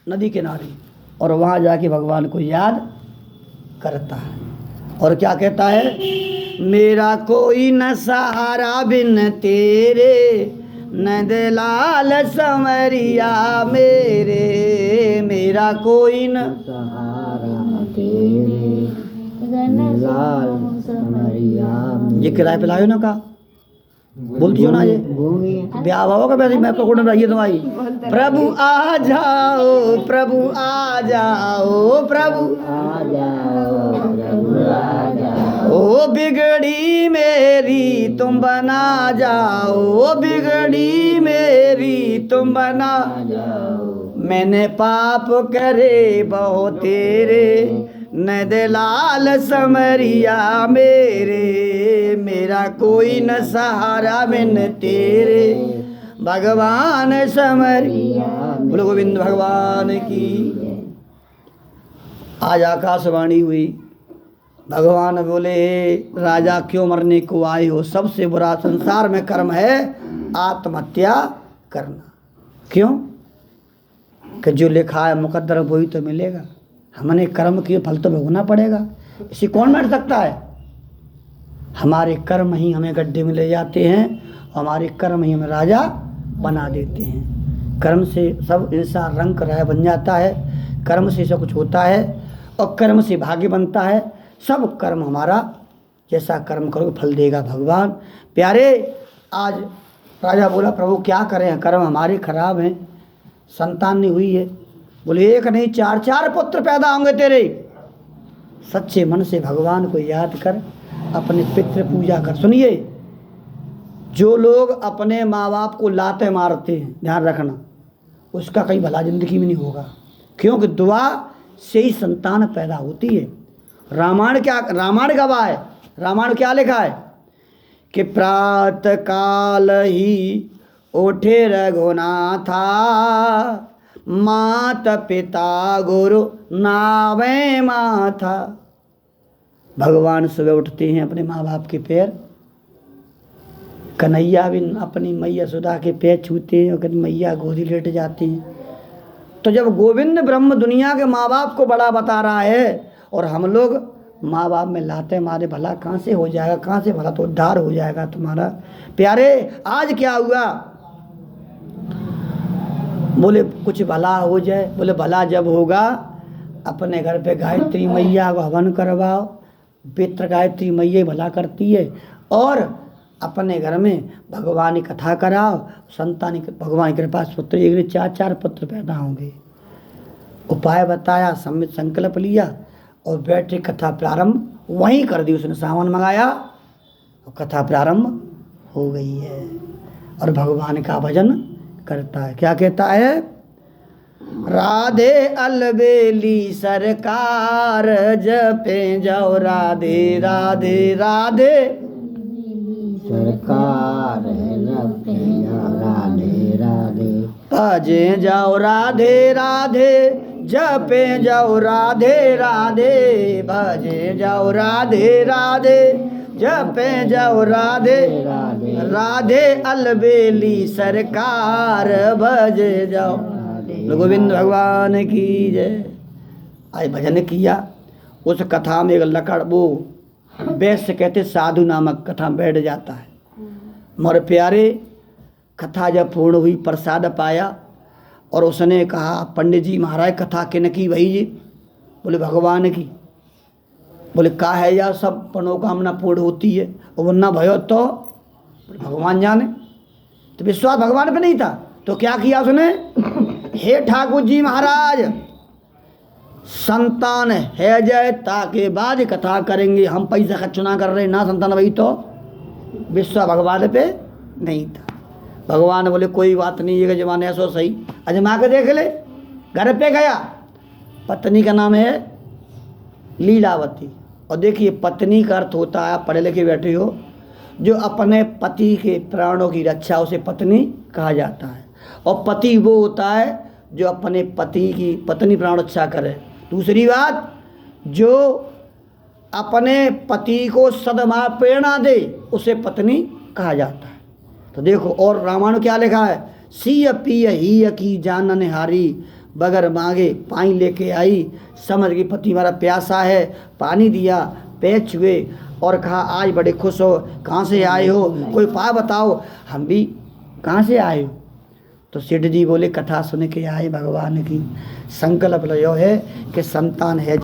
नदी किनारे, और वहाँ जाके भगवान को याद करता है और क्या कहता है, मेरा कोई न सहारा बिन तेरे, नंद लाल समरिया मेरे, मेरा कोई न सहारा तेरे, नंद लाल समरिया मेरे। ये किराए पे लायो ना का बोलती हो ना, ये ब्याह होगा वैसे मैं पकड़ रही है तुम्हारी। प्रभु आ जाओ, प्रभु आ जाओ, प्रभु आ जाओ, प्रभु आ जाओ, ओ बिगड़ी मेरी तुम बना जाओ, बिगड़ी मेरी तुम बना जाओ। मैंने पाप करे बहु तेरे, नंद लाल समरिया मेरे, मेरा कोई न सहारा बिन तेरे, भगवान समरिया। बोलो गोविंद भगवान की। आज आकाशवाणी हुई, भगवान बोले राजा क्यों मरने को आए हो, सबसे बुरा संसार में कर्म है आत्महत्या करना। क्यों कि जो लिखा है मुकद्दर वही तो मिलेगा, हमने कर्म किए फल तो भोगना पड़ेगा, इसी कौन बैठ सकता है। हमारे कर्म ही हमें गड्ढे में ले जाते हैं, हमारे कर्म ही हमें राजा बना देते हैं। कर्म से सब इंसान रंग राय बन जाता है, कर्म से सब कुछ होता है और कर्म से भाग्य बनता है। सब कर्म हमारा, जैसा कर्म करोगे फल देगा भगवान। प्यारे, आज राजा बोला प्रभु क्या करें, कर्म हमारे खराब हैं, संतान नहीं हुई है। बोले एक नहीं चार चार पुत्र पैदा होंगे तेरे। सच्चे मन से भगवान को याद कर, अपने पितृ पूजा कर। सुनिए, जो लोग अपने माँ बाप को लाते मारते हैं, ध्यान रखना, उसका कहीं भला जिंदगी में नहीं होगा, क्योंकि दुआ से ही संतान पैदा होती है। रामायण गवाह है। रामायण क्या लिखा है कि प्रातः काल ही उठे रघुनाथा, माता पिता गुरु नावे माथा। भगवान सुबह उठते हैं, अपने माँ बाप के पैर, कन्हैया भी अपनी मैया सुधा के पैर छूते हैं और कभी मैया गोदी लेट जाती हैं। तो जब गोविंद ब्रह्म दुनिया के माँ बाप को बड़ा बता रहा है और हम लोग माँ बाप में लाते मारे, भला कहाँ से हो जाएगा, कहाँ से भला तो उद्धार हो जाएगा तुम्हारा। प्यारे, आज क्या हुआ, बोले कुछ भला हो जाए। बोले भला जब होगा अपने घर पे गायत्री मैया को हवन करवाओ, पितृ गायत्री मैया भला करती है, और अपने घर में भगवान की कथा कराओ, संतान भगवान के पास पुत्र एक चार चार पुत्र पैदा होंगे। उपाय बताया, सम्मित संकल्प लिया और बैठे कथा प्रारंभ वहीं कर दी। उसने सामान मंगाया और कथा प्रारंभ हो गई है और भगवान का भजन करता है। क्या कहता है, राधे अलबेली सरकार, जपे जाओ राधे राधे राधे सरकार, जपे जाओ राधे राधे, भजे जाओ राधे राधे, जपे जाओ राधे राधे, भजे जाओ राधे राधे, जपे जाओ राधे राधे राधे अलबेली सरकार, भजे जाओ। गोविंद भगवान की जय। आज भजन किया, उस कथा में एक लकड़, वो वैश्य कहते साधु नामक कथा बैठ जाता है। मोर प्यारे, कथा जब पूर्ण हुई, प्रसाद पाया और उसने कहा पंडित जी महाराज कथा किन की भई जी। बोले भगवान की। बोले का है यार, सब मनोकामना पूर्ण होती है, और वो ना भयो तो भगवान जाने। तो विश्वास भगवान पे नहीं था, तो क्या किया उसने, हे ठाकुर जी महाराज संतान है जाए ताके बाद कथा करेंगे, हम पैसा खर्च ना कर रहे, ना संतान भाई। तो विश्वास भगवान पे नहीं था। भगवान बोले कोई बात नहीं, ये जमाने ऐसो सही, अजमा के देख ले। घर पे गया, पत्नी का नाम है लीलावती। और देखिए पत्नी का अर्थ होता है, पढ़े लिखे बैठे हो, जो अपने पति के प्राणों की रक्षा, उसे पत्नी कहा जाता है। और पति वो होता है जो अपने पति की पत्नी प्राण रक्षा करे। दूसरी बात, जो अपने पति को सदमा प्रेरणा दे, उसे पत्नी कहा जाता है। तो देखो, और रामायण क्या लिखा है, सीय पिय ही की जानन हारी, बगैर मांगे पानी लेके आई, समझ गई पति हमारा प्यासा है, पानी दिया, पैर छुए और कहा आज बड़े खुश हो, कहाँ से आए हो, कोई उपाय बताओ। हम भी कहाँ से आए हो? तो सेठ जी बोले कथा सुन के आए भगवान की, संकल्प लो है कि संतान है